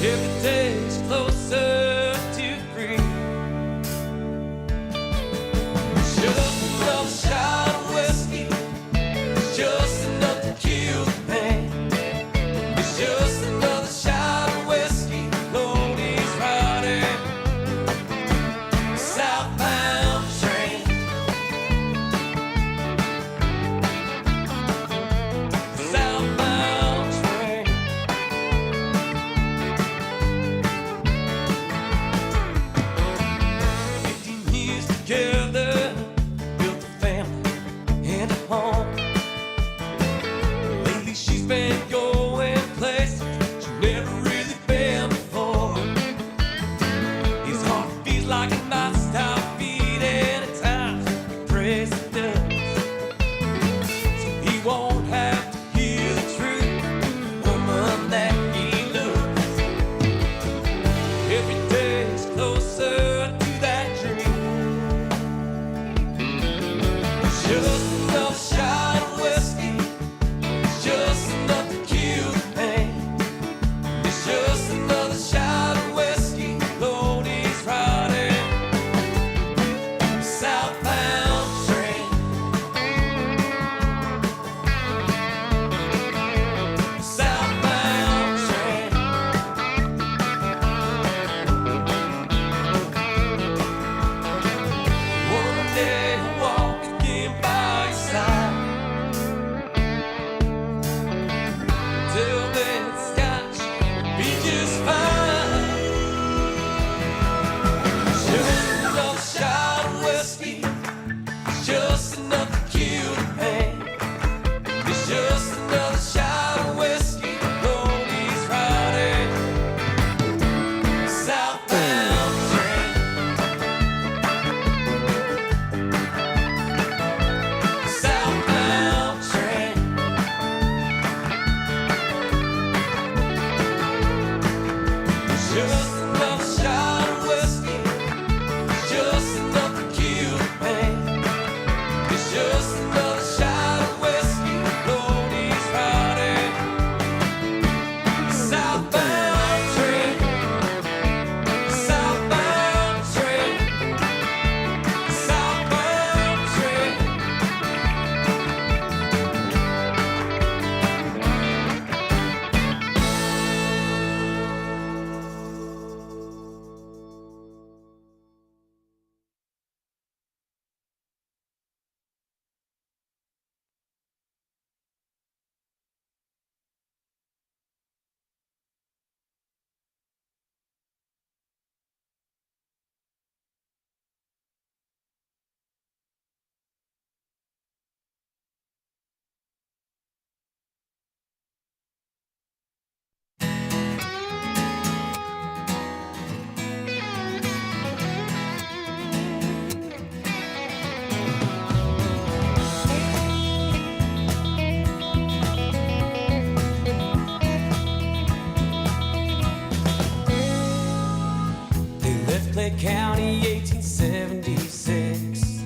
Every day's closer to free. Just another shot of whiskey. It's just enough to kill the pain. It's just another shot of whiskey. Lord, he's riding southbound train. Southbound train. 15 years together, built a family and a home. Lately she's been going places she's never really been before. His heart feels like it might stop beating at times. He prays it does, so he won't have to hear the truth. Woman that he loves. Every day's closer to that dream. Just another shot of whiskey. It's just enough to kill the pain. It's just another shot of whiskey. Lord, he's riding southbound train. Southbound train. One day I'll walk again by your side. Till then, Scotch will be just fine. Just another shot of whiskey. It's just enough to kill the pain. It's just another shot of whiskey. Lord, he's riding southbound train. Southbound train. It's just another shot of whiskey. It's just enough to kill the pain. It's just another shot of whiskey. Lord, he's riding southbound train. Southbound train. Southbound train. They left Clay County, 1876.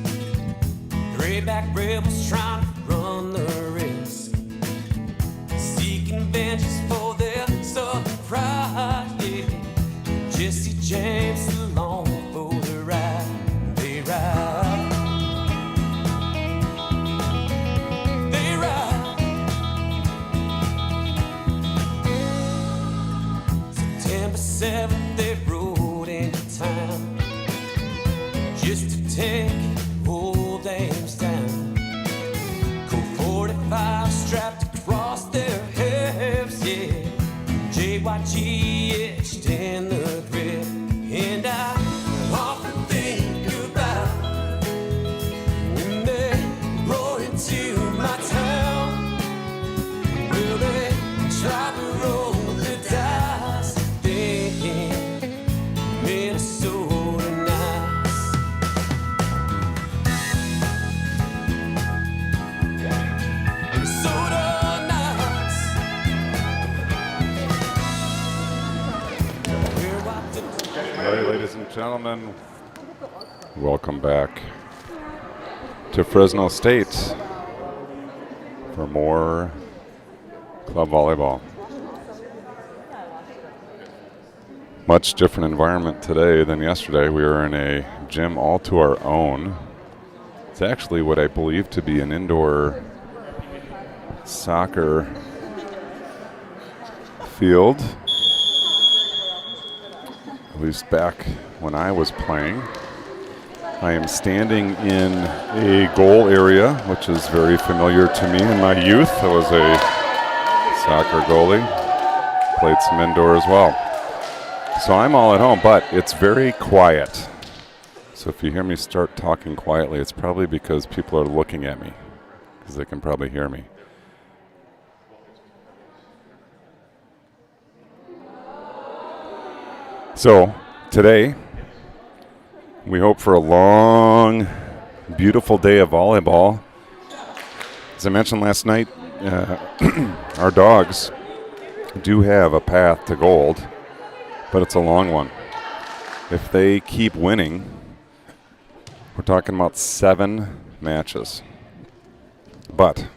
Grayback rebels trying to run the risk, seeking vengeance for their southern pride. Yeah. Jesse James along for the ride. They ride. They ride. September 7th, they rode into town just to take old dames down. Colt 45 strapped across their hips, yeah. JYG etched in the grip. And I often think about when they roar into my town. Will they try to roll the dice? They Minnesota nights. Minnesota nights. All right, ladies and gentlemen, welcome back to Fresno State for more club volleyball. Much different environment today than yesterday. We were in a gym all to our own. It's actually what I believe to be an indoor soccer field, at least back when I was playing. I am standing in a goal area, which is very familiar to me in my youth. I was a soccer goalie, played some indoor as well. So I'm all at home, but it's very quiet. So if you hear me start talking quietly, it's probably because people are looking at me, because they can probably hear me. So today, we hope for a long, beautiful day of volleyball. As I mentioned last night, our dogs do have a path to gold, but it's a long one. If they keep winning, we're talking about 7 matches. But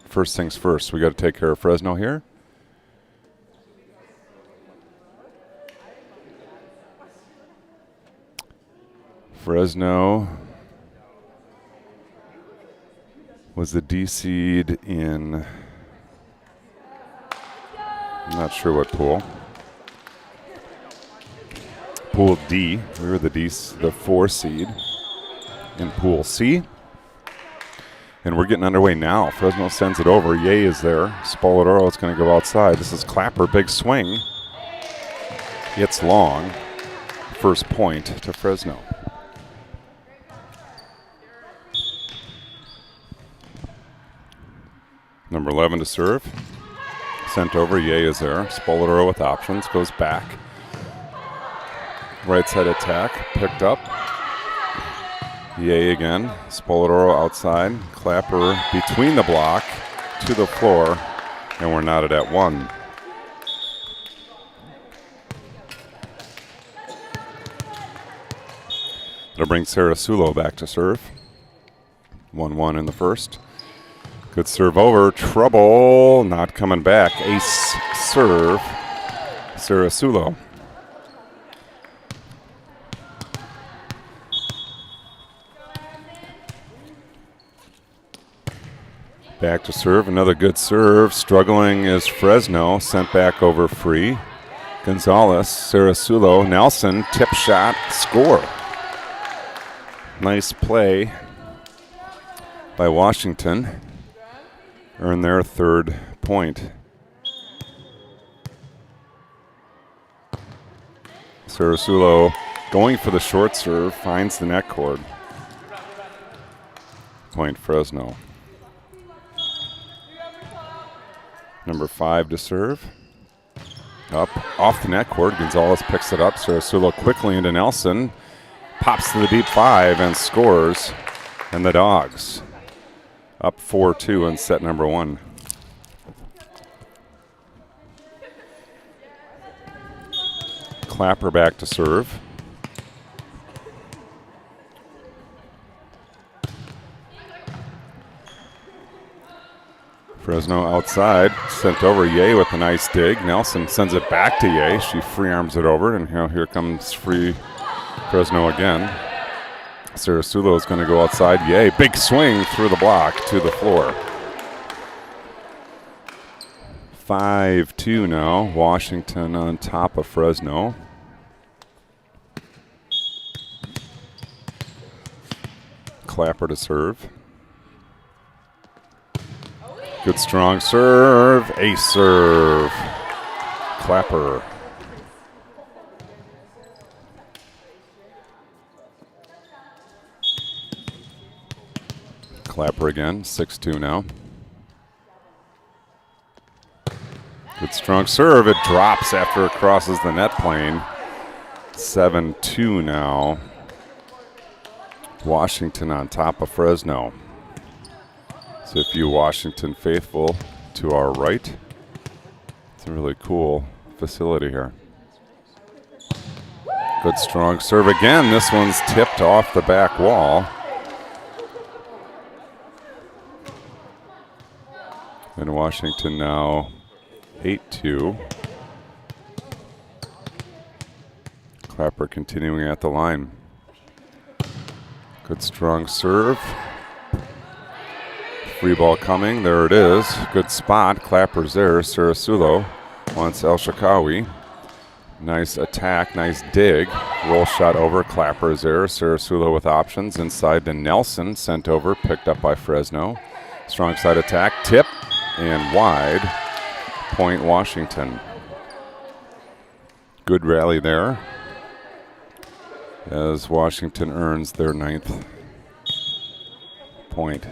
first things first, we got to take care of Fresno here. Fresno was the D seed in, I'm not sure what pool. Pool D. We were the 4 seed in Pool C. And we're getting underway now. Fresno sends it over. Ye is there. Spoladoro is going to go outside. This is Clapper. Big swing. It's long. First point to Fresno. Number 11 to serve. Sent over. Ye is there. Spoladoro with options. Goes back. Right side attack. Picked up. Ye again. Spoladoro outside. Clapper between the block to the floor. And we're knotted at 1. That'll bring Sarasulo back to serve. 1-1 in the first. Good serve over. Trouble. Not coming back. Ace serve. Sarasulo. Back to serve. Another good serve. Struggling is Fresno. Sent back over free. Gonzalez. Sarasulo. Nelson. Tip shot. Score. Nice play by Washington. Earn their 3rd point. Sarasulo going for the short serve, finds the net cord. Point Fresno. Number 5 to serve. Up, off the net cord. Gonzalez picks it up. Sarasulo quickly into Nelson. Pops to the deep 5 and scores. And the Dogs up 4-2 in set number 1. Clapper back to serve. Fresno outside, sent over. Ye with a nice dig. Nelson sends it back to Ye. She free arms it over, and here comes free Fresno again. Sarasulo is going to go outside. Ye, big swing through the block to the floor. 5-2 now. Washington on top of Fresno. Clapper to serve. Good strong serve. Ace serve. Clapper. Clapper again, 6-2 now. Good strong serve. It drops after it crosses the net plane. 7-2 now. Washington on top of Fresno. So if you Washington faithful to our right, it's a really cool facility here. Good strong serve again. This one's tipped off the back wall. And Washington now 8-2. Clapper continuing at the line. Good strong serve. Free ball coming. There it is. Good spot. Clapper's there. Sarasulo wants El Shakawi. Nice attack. Nice dig. Roll shot over. Clapper's there. Sarasulo with options. Inside to Nelson. Sent over. Picked up by Fresno. Strong side attack. Tip. And wide. Point Washington. Good rally there as Washington earns their 9th point.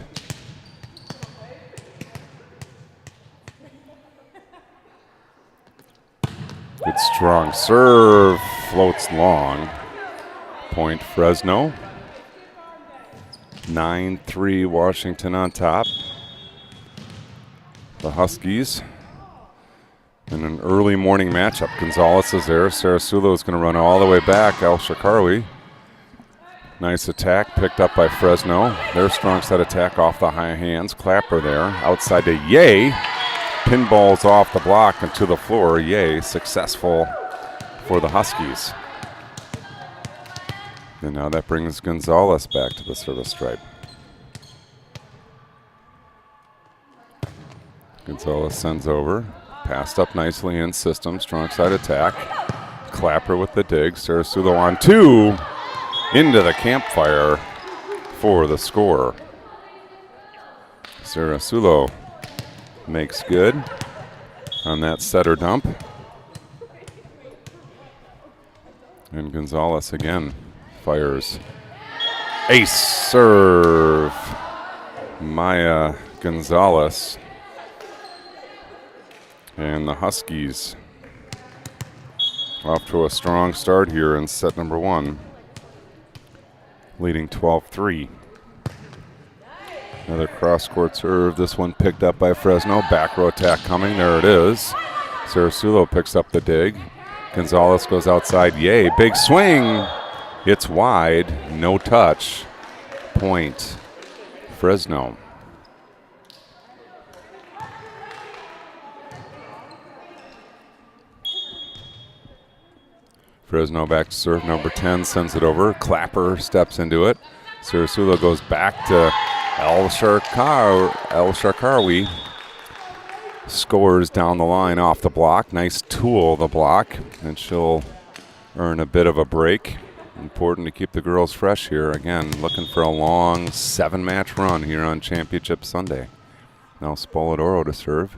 Good strong serve, floats long. Point Fresno. 9-3 Washington on top. The Huskies in an early morning matchup. Gonzalez is there. Sarasulo is going to run all the way back. El Shakawi. Nice attack picked up by Fresno. Their strong set attack off the high hands. Clapper there. Outside to Ye. Pinballs off the block and to the floor. Ye successful for the Huskies. And now that brings Gonzalez back to the service stripe. Gonzalez sends over. Passed up nicely in system. Strong side attack. Clapper with the dig. Sarasulo on 2. Into the campfire for the score. Sarasulo makes good on that setter dump. And Gonzalez again fires. Ace serve. Maya Gonzalez. And the Huskies off to a strong start here in set number 1, leading 12-3. Another cross-court serve. This one picked up by Fresno. Back row attack coming. There it is. Sarasulo picks up the dig. Gonzalez goes outside. Yay. Big swing. It's wide. No touch. Point Fresno. Fresno back to serve number 10, sends it over. Clapper steps into it. Sarasulo goes back to El Shakawi. Scores down the line off the block. Nice tool, the block. And she'll earn a bit of a break. Important to keep the girls fresh here. Again, looking for a long 7-match run here on Championship Sunday. Now Spoladoro to serve.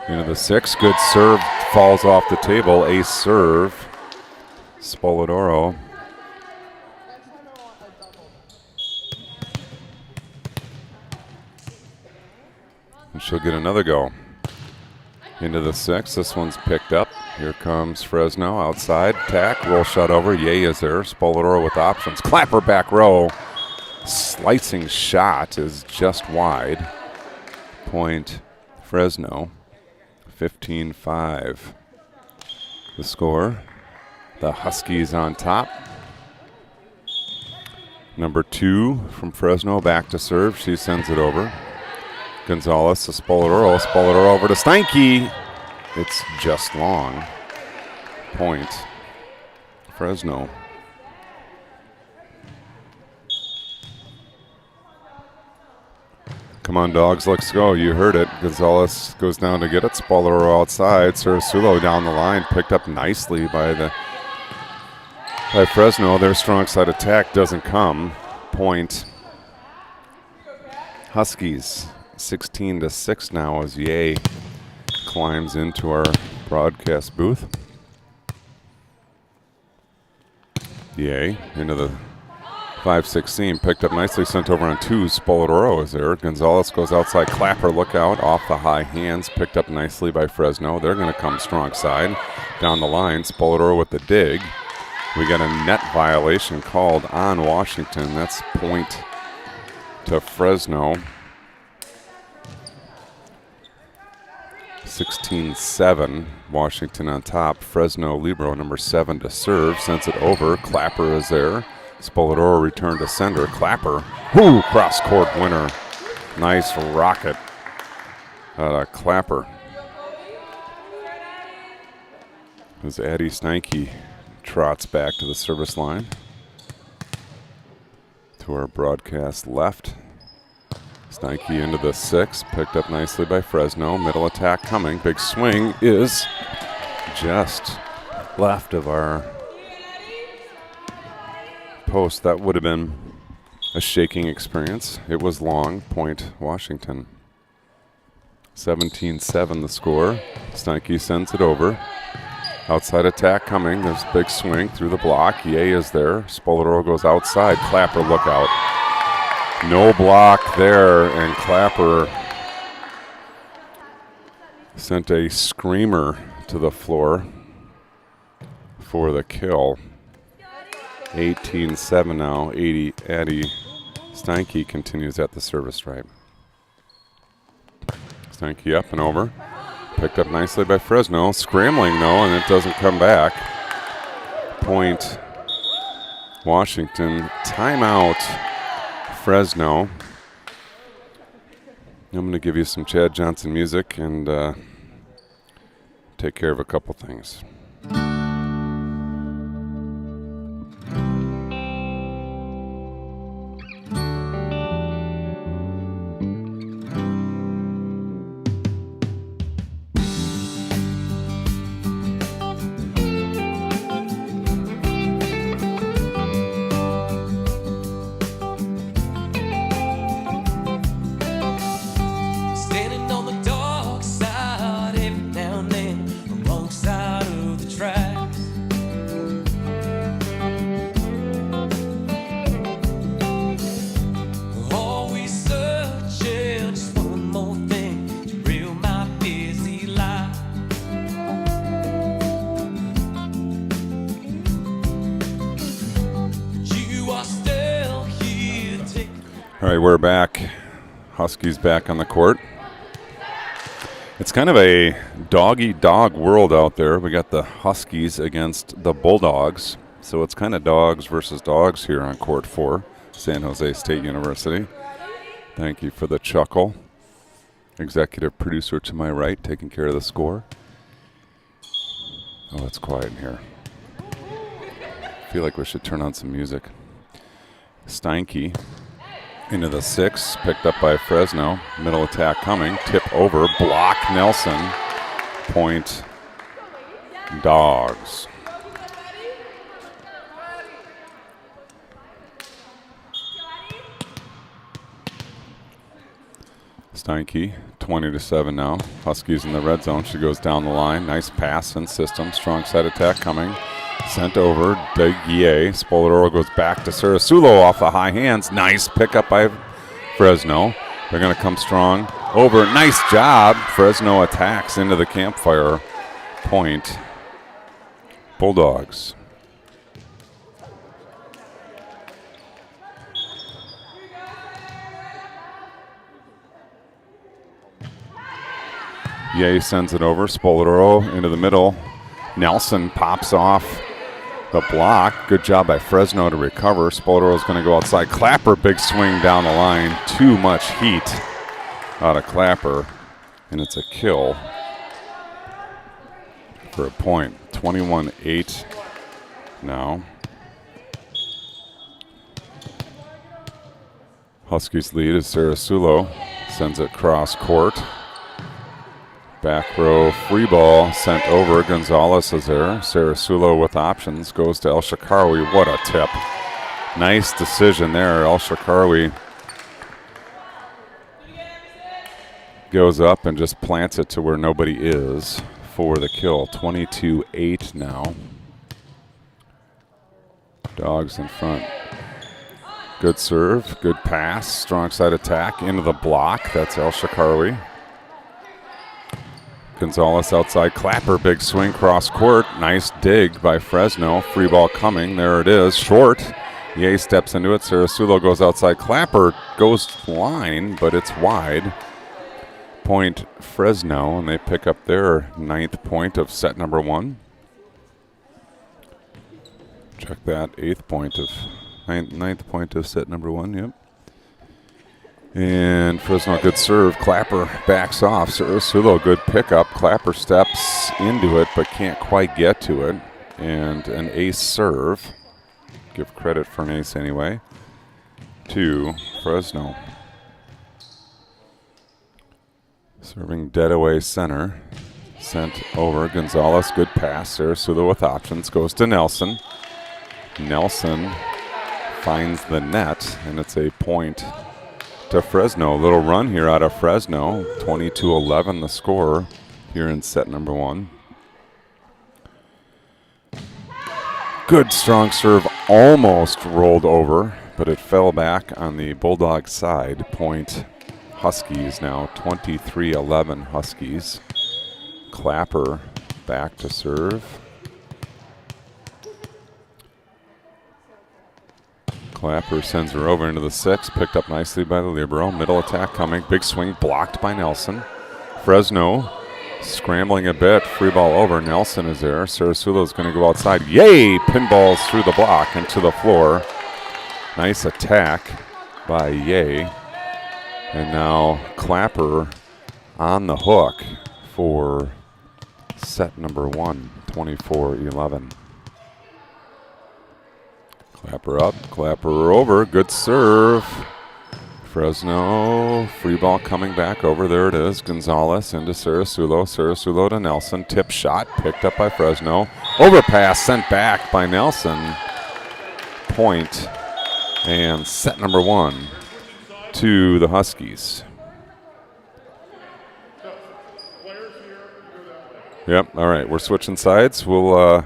Into the 6. Good serve. Falls off the table. Ace serve. Spoladoro. And she'll get another go. Into the 6. This one's picked up. Here comes Fresno outside. Attack. Roll shot over. Ye is there. Spoladoro with options. Clapper back row. Slicing shot is just wide. Point Fresno. 15-5. The score. The Huskies on top. Number 2 from Fresno back to serve. She sends it over. Gonzalez to Spoladoro. Spoladoro over to Steinke. It's just long. Point Fresno. Come on, dogs, let's go. You heard it. Gonzalez goes down to get it. Spoladoro outside. Sarasulo down the line. Picked up nicely by Fresno. Their strong side attack doesn't come. Point Huskies. 16-6 now as Ye climbs into our broadcast booth. Ye into the 5-6 seam, picked up nicely, sent over on 2. Spoladoro is there. Gonzalez goes outside. Clapper, look out, off the high hands, picked up nicely by Fresno. They're going to come strong side. Down the line, Spoladoro with the dig. We got a net violation called on Washington. That's point to Fresno. 16-7, Washington on top. Fresno libero number 7 to serve, sends it over. Clapper is there. Spoladoro returned to sender. Clapper, cross-court winner. Nice rocket. Clapper. As Addie Steinke trots back to the service line. To our broadcast left. Steinke into the 6, picked up nicely by Fresno. Middle attack coming. Big swing is just left of our post. That would have been a shaking experience. It was long. Point Washington. 17-7 the score. Steinke sends it over. Outside attack coming. There's a big swing through the block. Ye is there. Spoladoro goes outside. Clapper, look out. No block there, and Clapper sent a screamer to the floor for the kill. 18-7 now. Addie Steinke continues at the service stripe. Steinke up and over. Picked up nicely by Fresno. Scrambling, though, and it doesn't come back. Point Washington. Timeout Fresno. I'm going to give you some Chad Johnson music and take care of a couple things. All right, we're back. Huskies back on the court. It's kind of a dog-eat-dog world out there. We got the Huskies against the Bulldogs. So it's kind of dogs versus dogs here on court 4, San Jose State University. Thank you for the chuckle. Executive producer to my right, taking care of the score. Oh, it's quiet in here. I feel like we should turn on some music. Steinke into the 6, picked up by Fresno. Middle attack coming, tip over, block Nelson. Point Dogs. Steinke, 20-7 now. Huskies in the red zone. She goes down the line. Nice pass and system. Strong side attack coming. Sent over. Deguie. Spoladoro goes back to Sarasulo off the high hands. Nice pickup by Fresno. They're going to come strong. Over. Nice job. Fresno attacks into the campfire. Point Bulldogs. Ye sends it over. Spoladoro into the middle. Nelson pops off the block. Good job by Fresno to recover. Spoladoro's going to go outside. Clapper, big swing down the line. Too much heat out of Clapper, and it's a kill for a point. 21-8 now. Huskies lead as Sarasulo sends it cross court. Back row free ball sent over. Gonzalez is there. Sarasulo with options. Goes to El Shakarawi. What a tip. Nice decision there. El Shakarawi goes up and just plants it to where nobody is for the kill. 22-8 now. Dogs in front. Good serve. Good pass. Strong side attack into the block. That's El Shakarawi. Gonzalez outside. Clapper, big swing cross court. Nice dig by Fresno. Free ball coming. There it is. Short. Ye steps into it. Sarasulo goes outside. Clapper goes line, but it's wide. Point Fresno, and they pick up their 9th point of set number 1. Check that. 9th point of set number 1. Yep. And Fresno, good serve. Clapper backs off. Sarasulo, good pickup. Clapper steps into it but can't quite get to it. and an ace serve. Give credit for an ace anyway to Fresno. Serving dead away center. Sent over. Gonzalez, good pass. Sarasuda with options. Goes to Nelson. Nelson finds the net, and it's a point to Fresno. A little run here out of Fresno. 22-11 the score here in set number 1. Good strong serve, almost rolled over, but it fell back on the Bulldog side. Point Huskies now, 23-11 Huskies. Clapper back to serve. Clapper sends her over into the 6, picked up nicely by the libero. Middle attack coming, big swing blocked by Nelson. Fresno scrambling a bit, free ball over. Nelson is there. Sarasulo is going to go outside. Yay! Pinballs through the block and to the floor. Nice attack by Yay. And now Clapper on the hook for set number 1, 24-11. Clapper up, Clapper over. Good serve. Fresno, free ball coming back over. There it is. Gonzalez into Sarasulo. Sarasulo to Nelson. Tip shot picked up by Fresno. Overpass sent back by Nelson. Point and set number 1 to the Huskies. Yep, all right, we're switching sides. We'll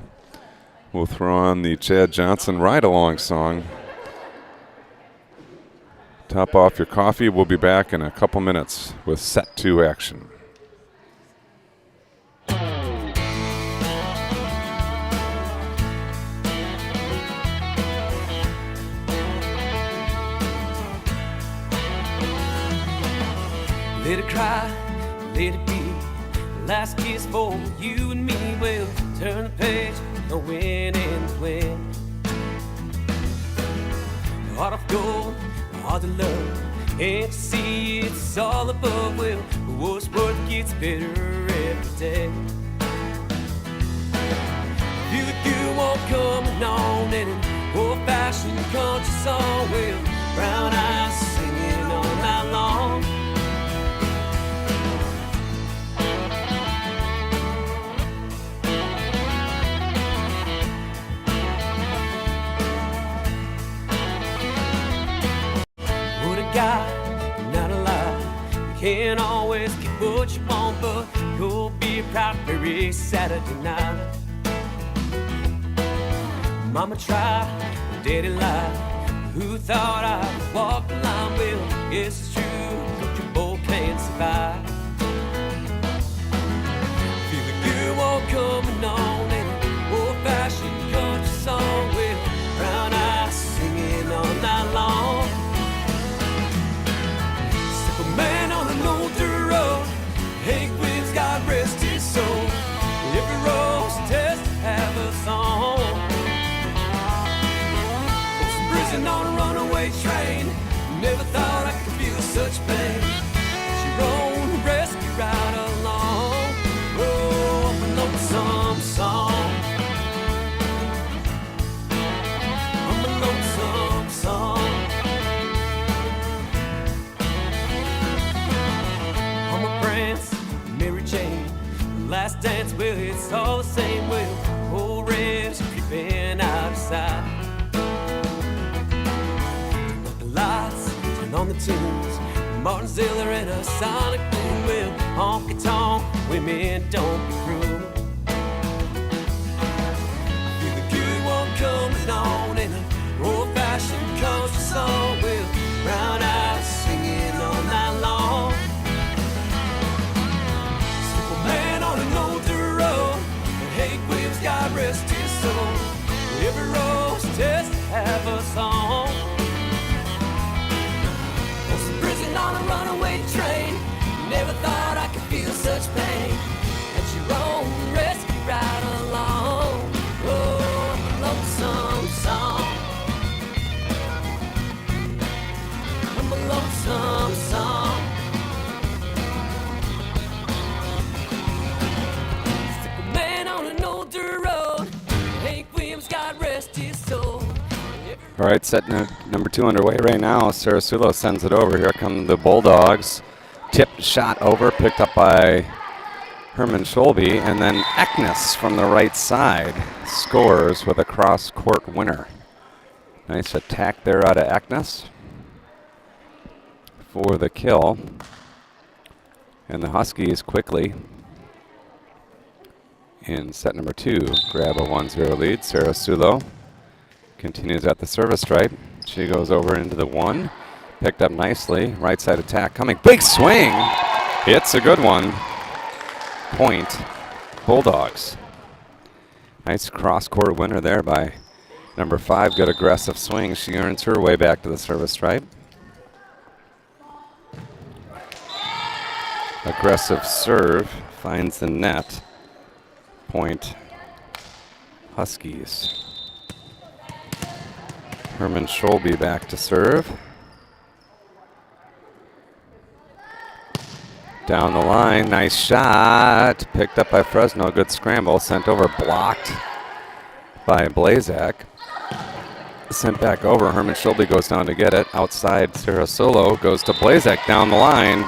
throw on the Chad Johnson ride-along song. Top off your coffee. We'll be back in a couple minutes with set 2 action. Let it cry, let it be. Last kiss for you and me. We'll turn the page, no win and win. Heart of gold, heart of love. Can't see it's all above. Well, what's worth gets better every day. Feel the good won't coming on in an old-fashioned country song. Well, brown eyes singing all night long. God, not a lie. You can't always get what you want, but you'll be proud every Saturday night. Mama tried, daddy lied. Who thought I'd walk the line? Well, guess it's true, but you both can't survive. Feel the good one coming on in an old-fashioned country song. Well, brown eyes singing all night long. Man on an older road, Hank Williams, God rest his soul. Every road's a test to have a song. Was prison on a runaway train. Never thought I could feel such pain. She rode a rescue ride along. Oh, a lonesome song. I'm a lonesome song. Mary Jane, last dance, well, it's all the same. Well, old reds creeping out of sight. Turn up the lights, turn on the tunes. Martin Ziller and a sonic boom. Well, honky tonk, women don't be cruel. I feel the good one coming on in an old-fashioned country song. Well, brown eyes singing all night long. Man on an older road, Hank Williams, God rest his soul. Every road's a test to have a song. Was in prison on a runaway train. Never thought I could feel such pain. And she rode a rescue ride along. Oh, a lonesome song. I'm a lonesome song. All right, set number 2 underway right now. Sarasulo sends it over. Here come the Bulldogs. Tipped shot over, picked up by Herman Scholbe, and then Eknes from the right side scores with a cross-court winner. Nice attack there out of Eknes for the kill. And the Huskies quickly in set number 2 grab a 1-0 lead. Sarasulo continues at the service stripe. She goes over into the 1. Picked up nicely. Right side attack coming. Big swing. It's a good one. Point Bulldogs. Nice cross-court winner there by number 5. Good aggressive swing. She earns her way back to the service stripe. Aggressive serve finds the net. Point Huskies. Herman Scholbe back to serve. Down the line, nice shot. Picked up by Fresno, good scramble. Sent over, blocked by Blazak. Sent back over, Herman Scholbe goes down to get it. Outside, Sarasulo goes to Blazak down the line.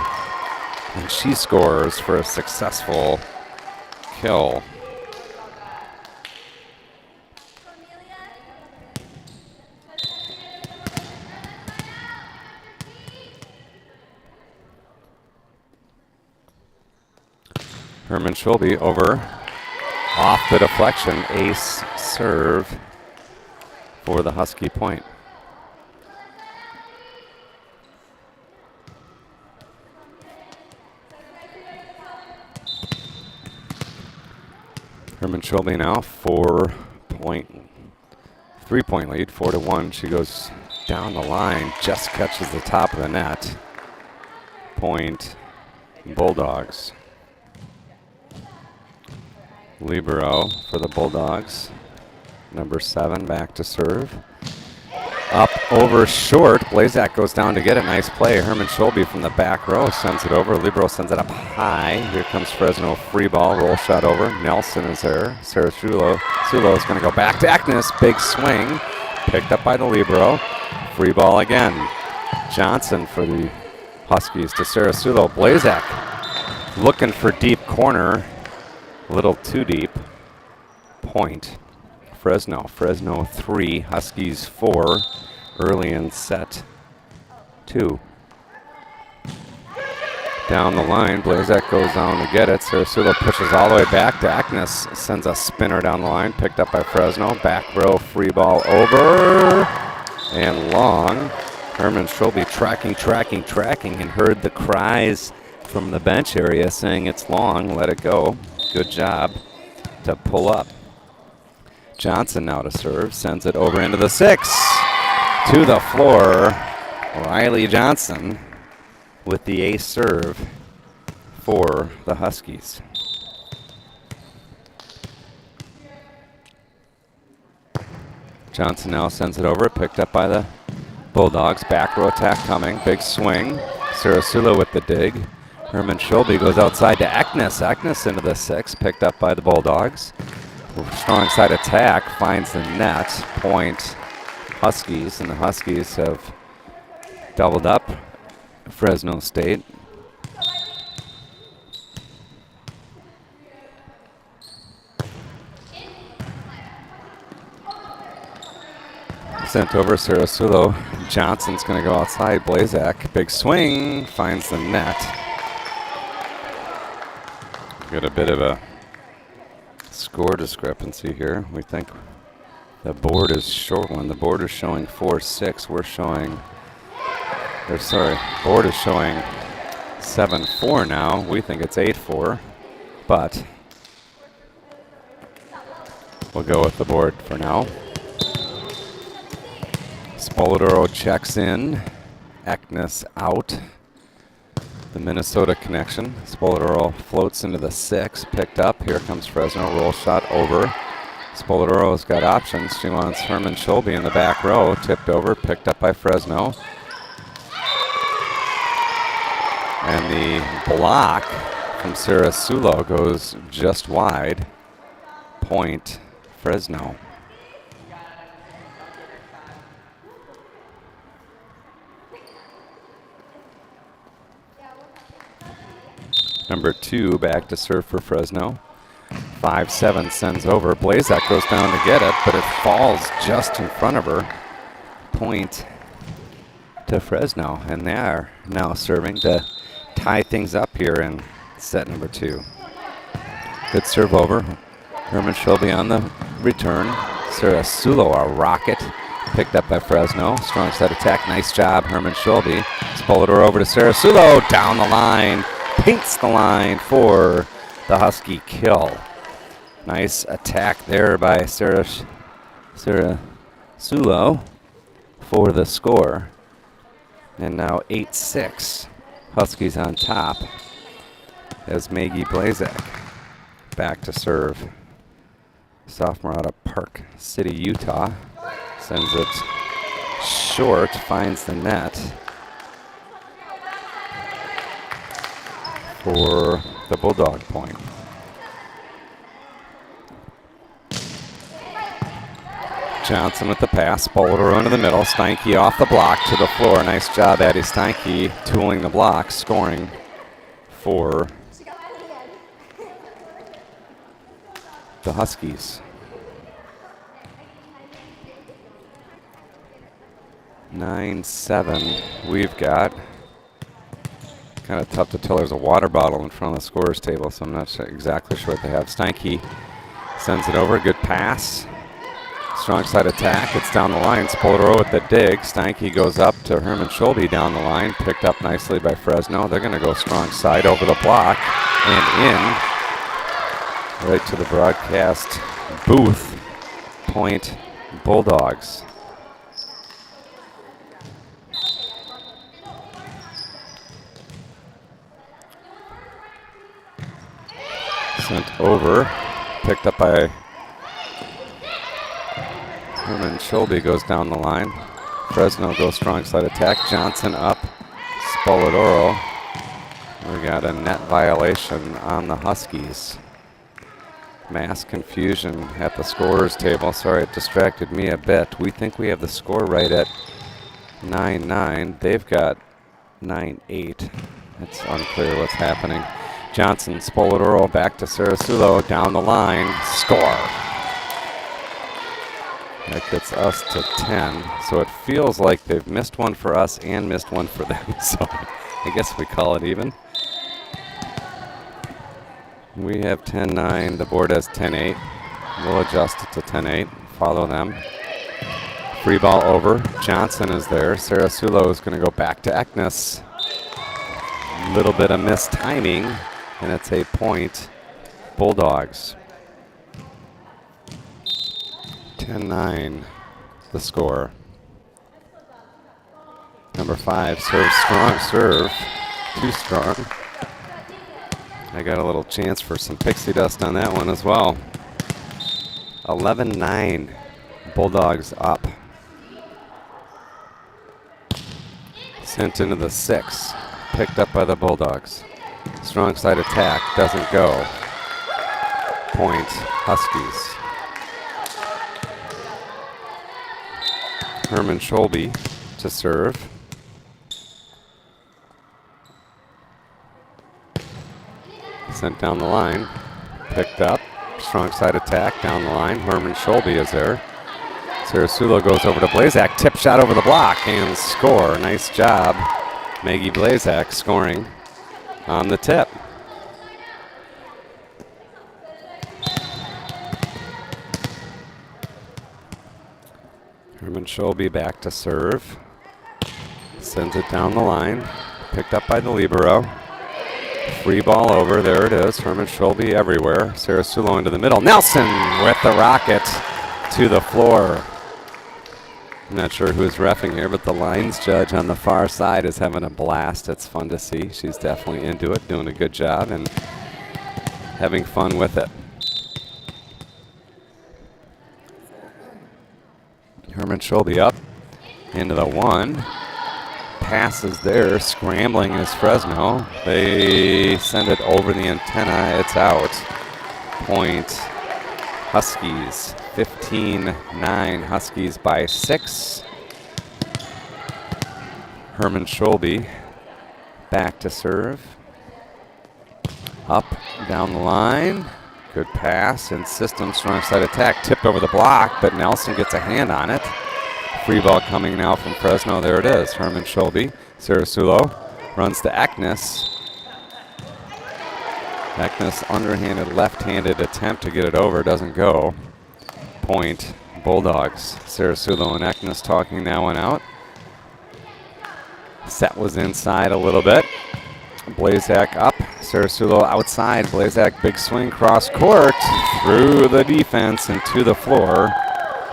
And she scores for a successful kill. Herman Scholbe over, off the deflection, ace serve for the Husky point. Herman Scholbe now 3-point lead, 4-1. She goes down the line, just catches the top of the net. Point Bulldogs. Libero for the Bulldogs. Number 7 back to serve. Up over short. Blazak goes down to get it. Nice play. Herman Scholbe from the back row sends it over. Libero sends it up high. Here comes Fresno. Free ball. Roll shot over. Nelson is there. Sarasulo is going to go back to Eknes. Big swing. Picked up by the Libero. Free ball again. Johnson for the Huskies to Sarasulo. Blazak looking for deep corner. A little too deep. Point Fresno. Fresno 3, Huskies 4, early in set 2. Down the line, Blazak goes down to get it. Sarasulo pushes all the way back to Eknes, sends a spinner down the line, picked up by Fresno. Back row, free ball over, and long. Herman Scholbe tracking, and heard the cries from the bench area saying it's long, let it go. Good job to pull up. Johnson now to serve, sends it over into the 6. To the floor, Riley Johnson with the ace serve for the Huskies. Johnson now sends it over, picked up by the Bulldogs. Back row attack coming, big swing. Sarasulo with the dig. Herman Scholbe goes outside to Eknes. Eknes into the 6, picked up by the Bulldogs. Strong side attack, finds the net. Point Huskies, and the Huskies have doubled up Fresno State. Sent over Sarasulo. Johnson's going to go outside. Blazak, big swing, finds the net. Got a bit of a score discrepancy here. We think the board is short one. The board is showing 4-6. We're showing, board is showing 7-4 now. We think it's 8-4, but we'll go with the board for now. Spoladoro checks in. Eknes out. The Minnesota connection. Spoladoro floats into the 6, picked up. Here comes Fresno, roll shot over. Spoladoro's got options. She wants Herman Scholbe in the back row, tipped over, picked up by Fresno. And the block from Sarasulo goes just wide. Point Fresno. Number 2 back to serve for Fresno. 5-7 sends over. Blazak goes down to get it, but it falls just in front of her. Point to Fresno, and they are now serving to tie things up here in set number 2. Good serve over. Herman Shelby on the return. Sarah Sulo, a rocket, picked up by Fresno. Strong side attack, nice job, Herman Shelby. Spolador over to Sarah Sulo, down the line, paints the line for the Husky kill. Nice attack there by Sarah Sulo for the score. And now 8-6, Huskies on top as Maggie Blazak back to serve. Sophomore out of Park City, Utah. Sends it short, finds the net for the Bulldog point. Johnson with the pass, Boulder into the middle. Steinke off the block to the floor. Nice job, Addie Steinke, tooling the block, scoring for the Huskies. 9-7 we've got. Kind of tough to tell. There's a water bottle in front of the scorer's table, so I'm not exactly sure what they have. Steinke sends it over. Good pass. Strong side attack. It's down the line. Spolador with the dig. Steinke goes up to Herman Shelby down the line. Picked up nicely by Fresno. They're going to go strong side over the block and in. Right to the broadcast booth. Point Bulldogs. Sent over. Picked up by Herman Shelby, goes down the line. Fresno goes strong side attack. Johnson up. Spoladoro. We got a net violation on the Huskies. Mass confusion at the scorer's table. Sorry, it distracted me a bit. We think we have the score right at 9-9. They've got 9-8. It's unclear what's happening. Johnson, Spoladoro back to Sarasulo, down the line, score. That gets us to 10. So it feels like they've missed one for us and missed one for them. So I guess we call it even. We have 10-9. The board has 10-8. We'll adjust it to 10-8. Follow them. Free ball over. Johnson is there. Sarasulo is going to go back to Eknes. Little bit of missed timing, and it's a point. Bulldogs. 10-9, the score. Number 5 serves strong serve. Too strong. I got a little chance for some pixie dust on that one as well. 11-9, Bulldogs up. Sent into the 6, picked up by the Bulldogs. Strong side attack, doesn't go. Point, Huskies. Herman Shelby to serve. Sent down the line, picked up. Strong side attack down the line. Herman Shelby is there. Sarasulo goes over to Blazak, tip shot over the block and score. Nice job, Maggie Blazak scoring on the tip. Herman Shelby back to serve. Sends it down the line. Picked up by the libero. Free ball over. There it is. Herman Shelby everywhere. Sarasulo into the middle. Nelson with the rocket to the floor. I'm not sure who's reffing here, but the lines judge on the far side is having a blast. It's fun to see. She's definitely into it, doing a good job and having fun with it. Herman Shelby up into the 1. Passes there, scrambling is Fresno. They send it over the antenna. It's out. Point Huskies. 15-9. Huskies by 6. Herman Shelby back to serve. Up, down the line. Good pass and system, strong side attack. Tipped over the block, but Nelson gets a hand on it. Free ball coming now from Fresno. There it is. Herman Scholbe. Sarasulo runs to Eknes. Eknes underhanded, left-handed attempt to get it over. Doesn't go. Point, Bulldogs. Sarasulo and Eknes talking now and out. Set was inside a little bit. Blazak up. Sarasulo outside. Blazak big swing cross court through the defense and to the floor.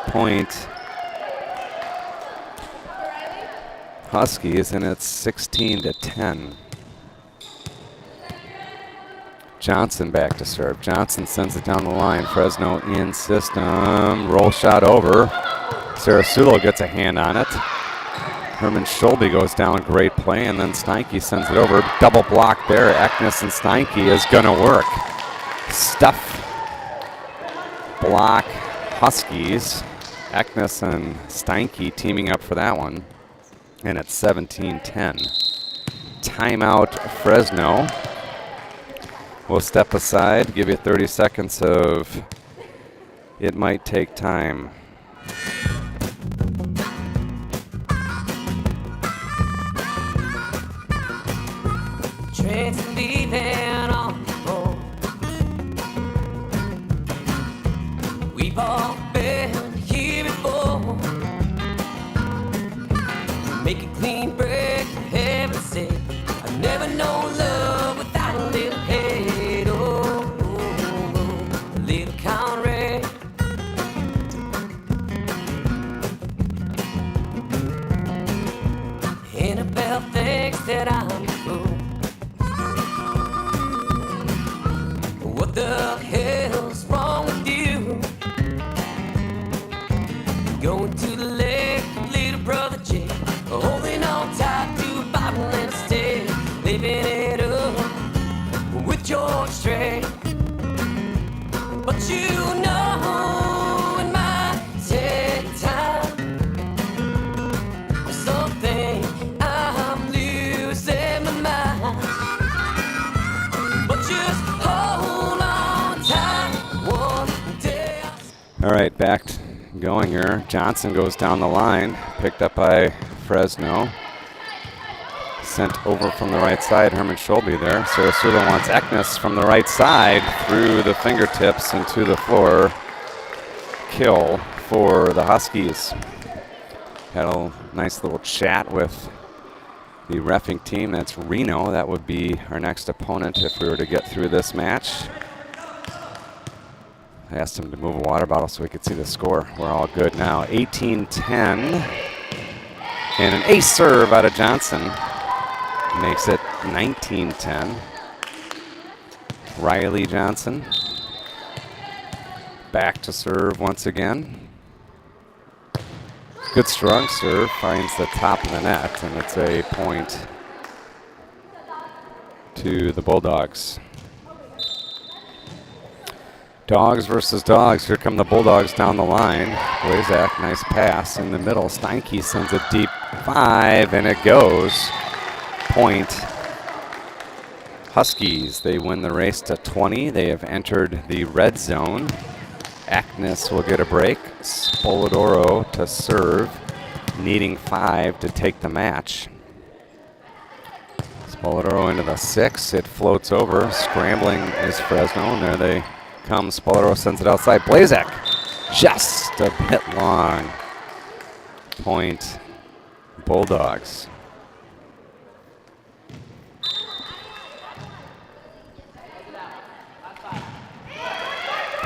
Point Huskies, and it's 16-10. Johnson back to serve. Johnson sends it down the line. Fresno in system. Roll shot over. Sarasulo gets a hand on it. Herman Scholbe goes down. Great play. And then Steinke sends it over. Double block there. Eknes and Steinke is going to work. Stuff. Block. Huskies. Eknes and Steinke teaming up for that one. And it's 17-10. Timeout Fresno. We'll step aside, give you 30 seconds of it might take time. Trains leaving on the road. We've all been here before. Make a clean break, for heaven's sake. I've never known love without a little hate. Oh, a little Conrad. Annabelle thinks that I'm a fool. What the hell's wrong with you? Going to the lake, little brother Jake. Holding on tight to a Bible and a stick. Living it up with George Strait. But you know it might take time. Something I'm losing my mind. But just hold on tight one day. All right, back going here. Johnson goes down the line, picked up by Fresno. Sent over from the right side, Herman Scholbe there. Sarasulo wants Eknes from the right side through the fingertips and to the floor. Kill for the Huskies. Had a nice little chat with the reffing team. That's Reno. That would be our next opponent if we were to get through this match. I asked him to move a water bottle so we could see the score. We're all good now. 18-10. And an ace serve out of Johnson makes it 19-10. Riley Johnson back to serve once again. Good strong serve, finds the top of the net, and it's a point to the Bulldogs. Dogs versus Dogs. Here come the Bulldogs down the line. Blazak, nice pass in the middle. Steinke sends it deep 5, and it goes. Point Huskies. They win the race to 20. They have entered the red zone. Eknes will get a break. Spoladoro to serve, needing 5 to take the match. Spoladoro into the 6. It floats over. Scrambling is Fresno, and there they come. Spoladoro sends it outside. Blazak just a bit long. Point Bulldogs.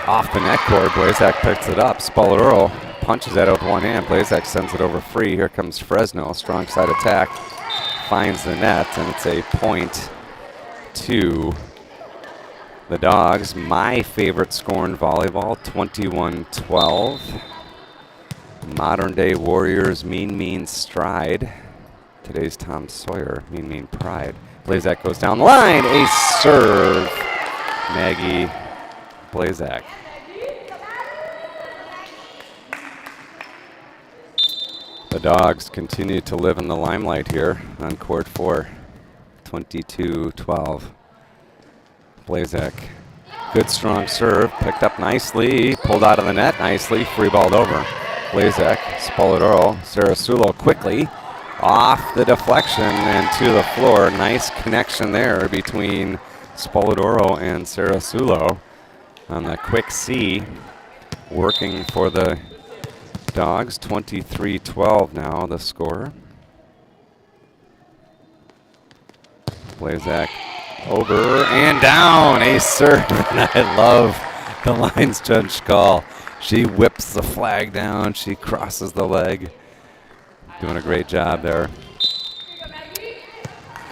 Off the net cord, Blazak picks it up. Spoladoro punches at it with one hand. Blazak sends it over free. Here comes Fresno. Strong side attack. Finds the net, and it's a point to the Dogs. My favorite score in volleyball, 21-12. Modern day Warriors, mean stride. Today's Tom Sawyer, mean pride. Blazak goes down the line. Ace serve. Maggie Blazak. The Dogs continue to live in the limelight here on court 4. 22-12. Blazek, good strong serve, picked up nicely, pulled out of the net nicely, free balled over. Blazek, Spoladoro, Sarasulo quickly, off the deflection and to the floor. Nice connection there between Spoladoro and Sarasulo on the quick C, working for the Dogs. 23-12 now, the score. Blazek over and down, ace serve. I love the lines judge call. She whips the flag down, she crosses the leg. Doing a great job there.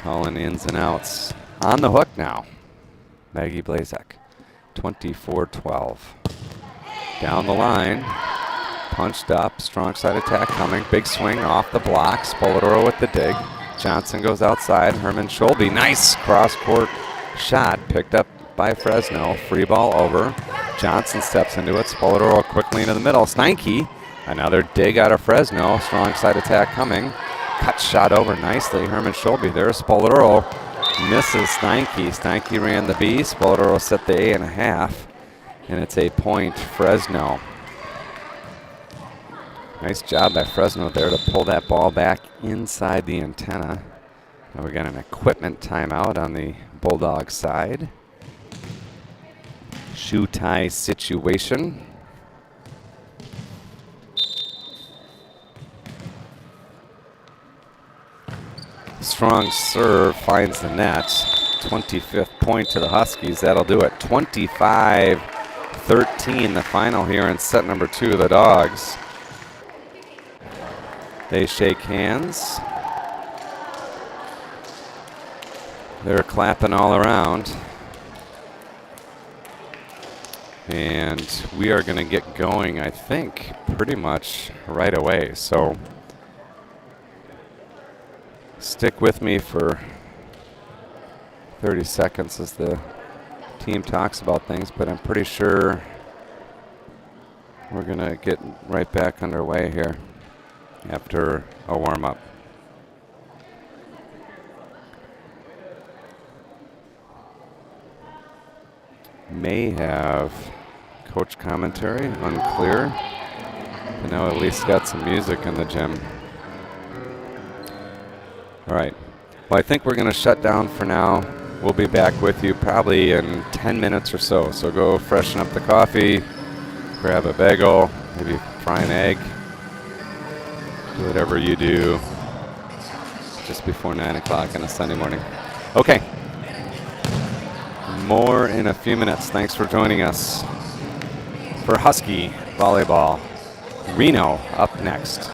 Calling ins and outs. On the hook now, Maggie Blazek. 24-12. Down the line, punched up, strong side attack coming. Big swing off the block, Spoladoro with the dig. Johnson goes outside, Herman Scholbe, nice cross-court shot, picked up by Fresno. Free ball over. Johnson steps into it, Spoladoro quickly into the middle. Steinke, another dig out of Fresno, strong side attack coming. Cut shot over nicely, Herman Scholbe there. Spoladoro misses Steinke. Steinke ran the B, Spoladoro set the A.5, and it's a point Fresno. Nice job by Fresno there to pull that ball back inside the antenna. Now we got an equipment timeout on the Bulldog side. Shoe tie situation. Strong serve finds the net. 25th point to the Huskies. That'll do it. 25-13 the final here in set number 2 of the Dogs. They shake hands. They're clapping all around. And we are going to get going, I think, pretty much right away. So stick with me for 30 seconds as the team talks about things, but I'm pretty sure we're going to get right back underway here after a warm-up. May have coach commentary, unclear. But now at least got some music in the gym. All right. Well, I think we're going to shut down for now. We'll be back with you probably in 10 minutes or so. So go freshen up the coffee, grab a bagel, maybe fry an egg. Do whatever you do just before 9 o'clock on a Sunday morning. Okay. More in a few minutes. Thanks for joining us for Husky Volleyball. Reno up next.